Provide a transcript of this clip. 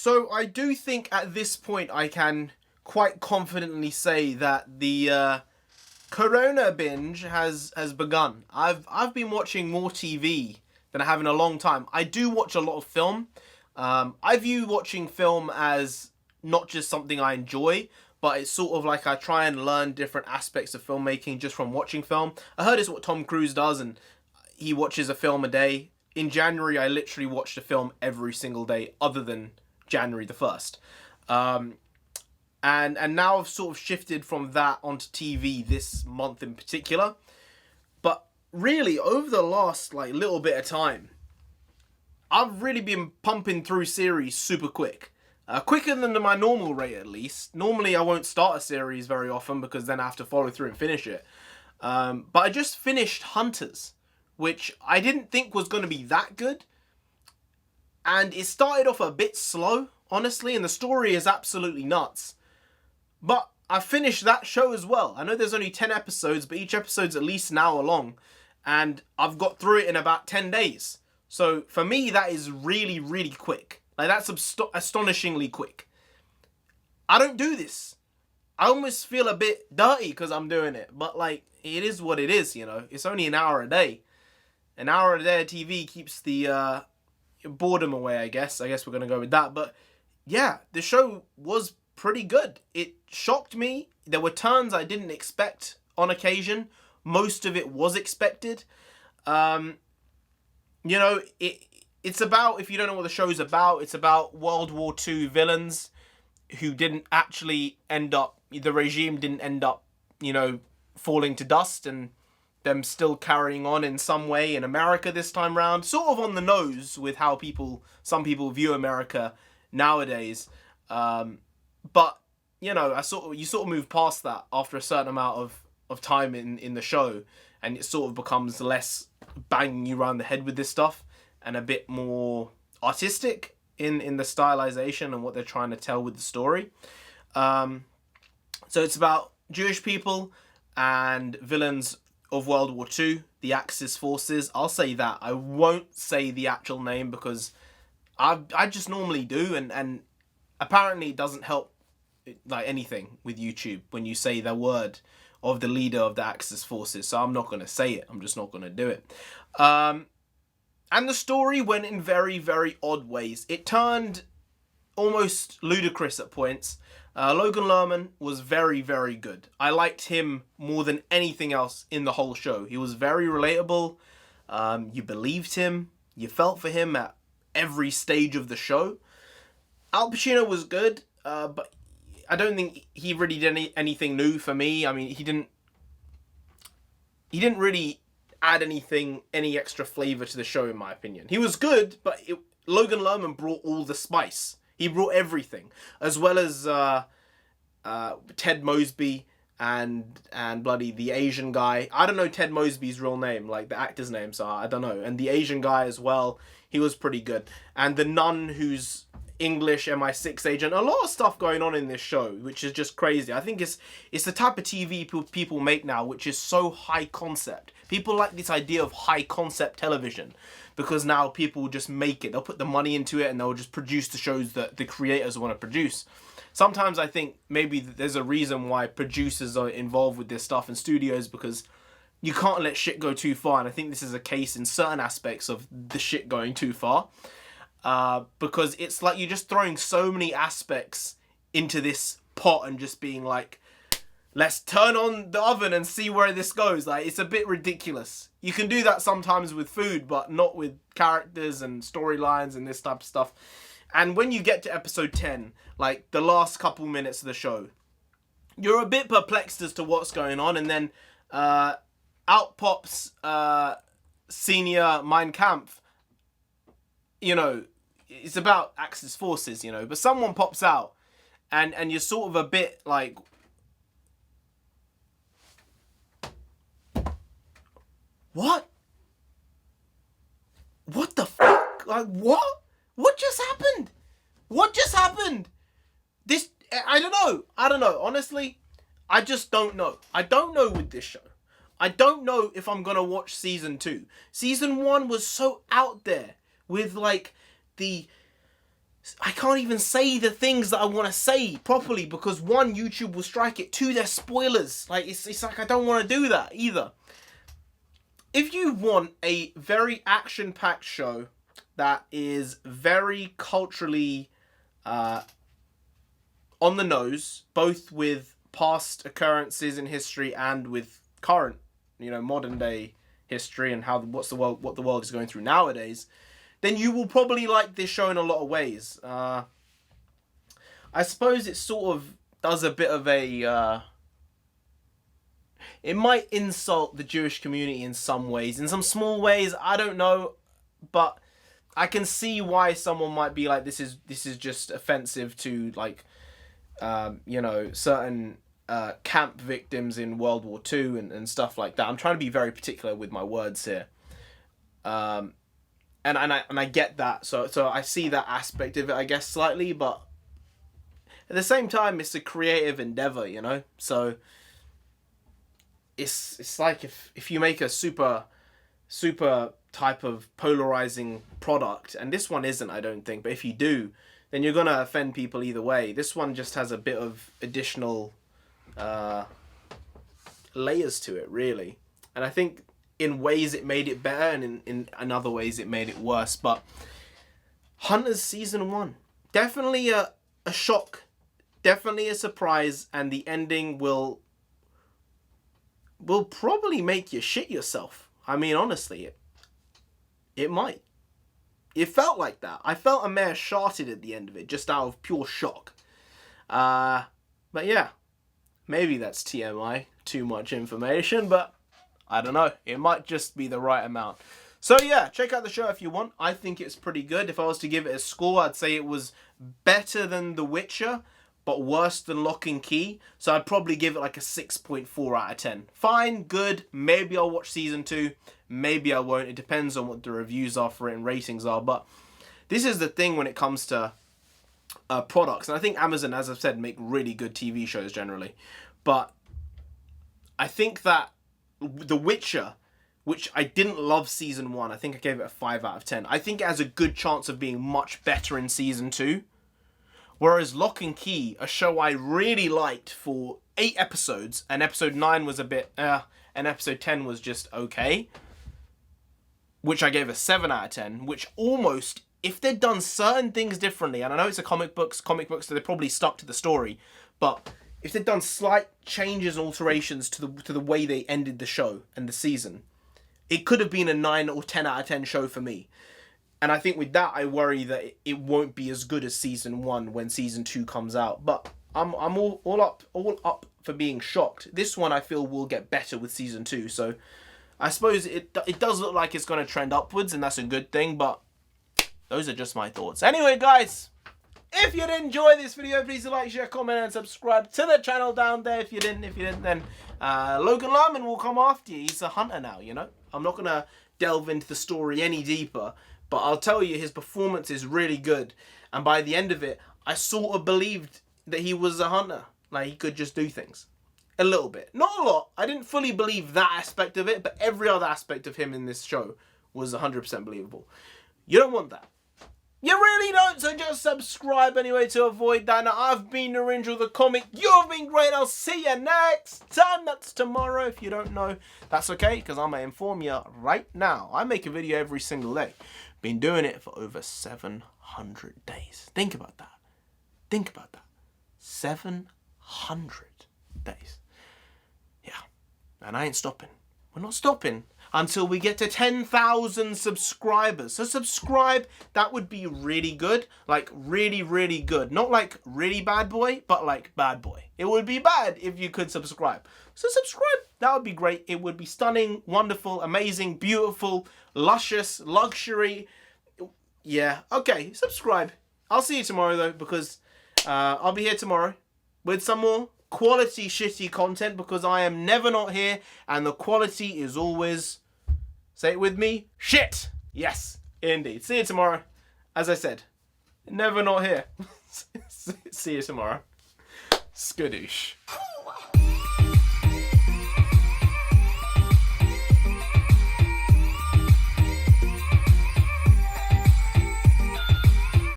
So I do think at this point I can quite confidently say that the Corona binge has begun. I've been watching more TV than I have in a long time. I do watch a lot of film. I view watching film as not just something I enjoy, but it's sort of like I try and learn different aspects of filmmaking just from watching film. I heard it's what Tom Cruise does, and he watches a film a day. In January, I literally watched a film every single day, other than January the 1st. And now I've sort of shifted from that onto TV this month in particular. But really, over the last little bit of time, I've really been pumping through series super quick. Quicker than my normal rate, at least. Normally, I won't start a series very often because then I have to follow through and finish it. But I just finished Hunters, which I didn't think was going to be that good. And it started off a bit slow, honestly, and the story is absolutely nuts. But I finished that show as well. I know there's only 10 episodes, but each episode's at least an hour long. And I've got through it in about 10 days. So for me, that is really, really quick. That's astonishingly quick. I don't do this. I almost feel a bit dirty because I'm doing it. But it is what it is, It's only an hour a day. An hour a day of TV keeps the boredom away, I guess. I guess we're going to go with that. But yeah, the show was pretty good. It shocked me. There were turns I didn't expect on occasion. Most of it was expected. It's about, if you don't know what the show's about, it's about World War II villains who didn't actually end up, the regime didn't end up, falling to dust, and them still carrying on in some way in America this time round. Sort of on the nose with how some people view America nowadays. But, you sort of move past that after a certain amount of time in the show, and it sort of becomes less banging you around the head with this stuff and a bit more artistic in the stylization and what they're trying to tell with the story. So it's about Jewish people and villains of World War II, the Axis forces. I'll say that. I won't say the actual name because I just normally do, and apparently it doesn't help anything with YouTube when you say the word of the leader of the Axis forces. So I'm not going to say it. I'm just not going to do it. And the story went in very, very odd ways. It turned almost ludicrous at points. Logan Lerman was very, very good. I liked him more than anything else in the whole show. He was very relatable. You believed him. You felt for him at every stage of the show. Al Pacino was good, but I don't think he really did anything new for me. I mean, he didn't really add any extra flavor to the show, in my opinion. He was good, but Logan Lerman brought all the spice. He brought everything, as well as Ted Mosby and bloody the Asian guy. I don't know Ted Mosby's real name, the actor's name, so I don't know. And the Asian guy as well, he was pretty good. And the nun who's English MI6 agent. A lot of stuff going on in this show, which is just crazy. I think it's the type of TV people make now, which is so high concept. People like this idea of high concept television because now people just make it. They'll put the money into it and they'll just produce the shows that the creators want to produce. Sometimes I think maybe there's a reason why producers are involved with this stuff in studios, because you can't let shit go too far. And I think this is a case in certain aspects of the shit going too far. Because it's like you're just throwing so many aspects into this pot and just being like, let's turn on the oven and see where this goes. It's a bit ridiculous. You can do that sometimes with food, but not with characters and storylines and this type of stuff. And when you get to episode 10, the last couple minutes of the show, you're a bit perplexed as to what's going on. And then out pops Senior Mein Kampf. It's about Axis forces, but someone pops out and you're sort of a bit like, what? What the fuck? What? What just happened? What just happened? I don't know. Honestly, I just don't know. I don't know with this show. I don't know if I'm going to watch season 2. Season 1 was so out there with the I can't even say the things that I want to say properly because one, YouTube will strike it. Two, they're spoilers. Like, it's like I don't want to do that either. If you want a very action-packed show that is very culturally on the nose, both with past occurrences in history and with current, modern day history and what the world is going through nowadays, then you will probably like this show in a lot of ways. I suppose it sort of does a bit of a... it might insult the Jewish community in some ways. In some small ways, I don't know. But I can see why someone might be like, this is just offensive to, like, certain camp victims in World War II and stuff like that. I'm trying to be very particular with my words here. And I get that, so I see that aspect of it, I guess, slightly, but at the same time, it's a creative endeavor, So it's like if you make a super type of polarizing product, and this one isn't, I don't think, but if you do, then you're gonna offend people either way. This one just has a bit of additional layers to it, really, and I think in ways it made it better, and in other ways it made it worse. But Hunters Season 1, definitely a shock, definitely a surprise, and the ending will probably make you shit yourself. I mean, honestly, it might. It felt like that. I felt a mare sharted at the end of it, just out of pure shock. But yeah, maybe that's TMI, too much information, but I don't know. It might just be the right amount. So yeah, check out the show if you want. I think it's pretty good. If I was to give it a score, I'd say it was better than The Witcher, but worse than Lock and Key. So I'd probably give it like a 6.4 out of 10. Fine, good. Maybe I'll watch season 2. Maybe I won't. It depends on what the reviews are for it and ratings are. But this is the thing when it comes to products. And I think Amazon, as I've said, make really good TV shows generally. But I think that The Witcher, which I didn't love season 1, I think I gave it a 5 out of 10. I think it has a good chance of being much better in season 2. Whereas Lock and Key, a show I really liked for 8 episodes, and episode 9 was a bit, and episode 10 was just okay, which I gave a 7 out of 10, which almost, if they'd done certain things differently, and I know it's a comic books, so they probably stuck to the story, but if they'd done slight changes and alterations to the way they ended the show and the season, it could have been a 9 or 10 out of 10 show for me. And I think with that, I worry that it won't be as good as season 1 when season 2 comes out. But I'm all up for being shocked. This one I feel will get better with season 2. So I suppose it does look like it's going to trend upwards, and that's a good thing. But those are just my thoughts. Anyway, guys, if you did enjoy this video, please like, share, comment, and subscribe to the channel down there. If you didn't, then Logan Lerman will come after you. He's a hunter now, I'm not going to delve into the story any deeper, but I'll tell you, his performance is really good. And by the end of it, I sort of believed that he was a hunter. Like, he could just do things. A little bit. Not a lot. I didn't fully believe that aspect of it, but every other aspect of him in this show was 100% believable. You don't want that. You really don't, so just subscribe anyway to avoid that. Now, I've been NarendraTheComic. You've been great. I'll see you next time. That's tomorrow. If you don't know, that's okay, because I'm going to inform you right now. I make a video every single day. Been doing it for over 700 days. Think about that. Think about that. 700 days. Yeah. And I ain't stopping. We're not stopping until we get to 10,000 subscribers. So subscribe, that would be really good. Like, really, really good. Not like really bad boy, but like bad boy. It would be bad if you could subscribe. So subscribe, that would be great. It would be stunning, wonderful, amazing, beautiful, luscious, luxury. Yeah, okay, subscribe. I'll see you tomorrow though, because I'll be here tomorrow with some more quality shitty content, because I am never not here, and the quality is always, say it with me, shit. Yes, indeed. See you tomorrow. As I said, never not here. See you tomorrow. Skadoosh.